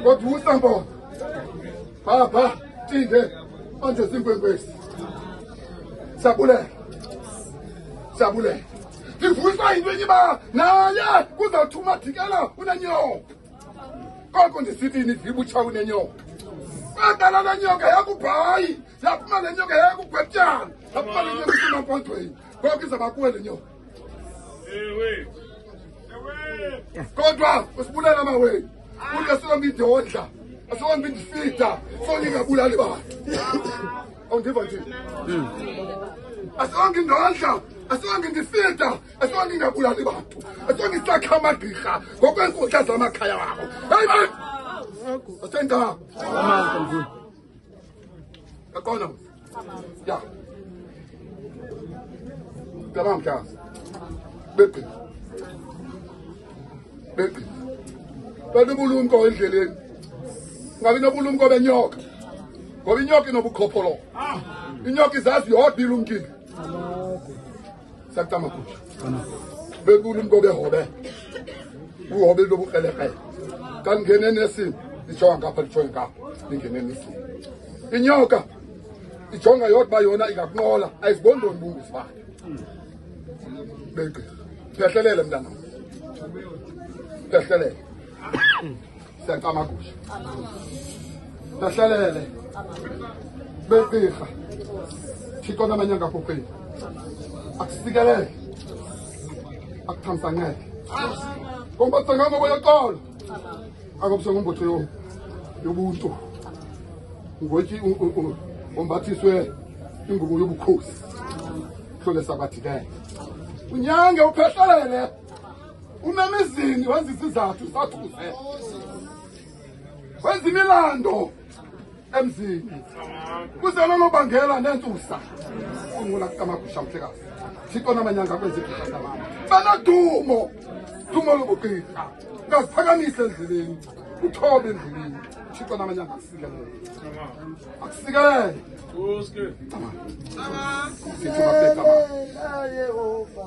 kodwa usambo baba tinde manje sinkwenkwezi sabule ngivuswa into enyiba naye kuzathuma thikela unenyoka kodwa ndisithini ndibutsha unenyoka Adala la nyoka yakubhayi yaphuma le nyoka yakugwetyana yaphuma le nyoka isemapondweni konke izabakuwe le nyoka kodwa usibulela maweni uke singambidodla asingambidifida songingabulali bantu awundiva nje asingindodla asingindifida asingingabulali bantu asingitsakha amagqirha ngokwenkundla zamakhaya wabo hayi man Asenga. Akona. Ya. Tamam kaz. Bekle. Bade bulumko endleleni. Ngabe nobulumko benyoka. Ngoba inyoka inobukhopholo. Inyoka izazi yodwa ilumkile. Sakutama kuthi. Bekubulumko behobe. Uhobe lobukelekele. Kangene nesimo. Ijonga ngapha lijonga ngapha ingene nesimo inyoka ijonga yodwa yona ingakunqola ayizibondoni bungu bakhe beke phehlelele mntana phehlelele siyacama kusho phehlelele bekirha thixo namanyanga kokwethu akusikelele akuthamsanqele kombathanganga boyaqola akubusanga umbotho yobuntu ngothi umbathiswe ingubo yobukhosi hlole sabathikele unyange uphehlelele umemezini wenza isizathu sathuze wenza imilando emzini kuzelo lobangela nentusa ungula kamagusha mhlekazi thixo namanyanga kwenza igusha zamama banadumo dumo lobugqirha ngaziphakamise endleleni uthobe endleleni thixo namanyanga akusikelele Yehova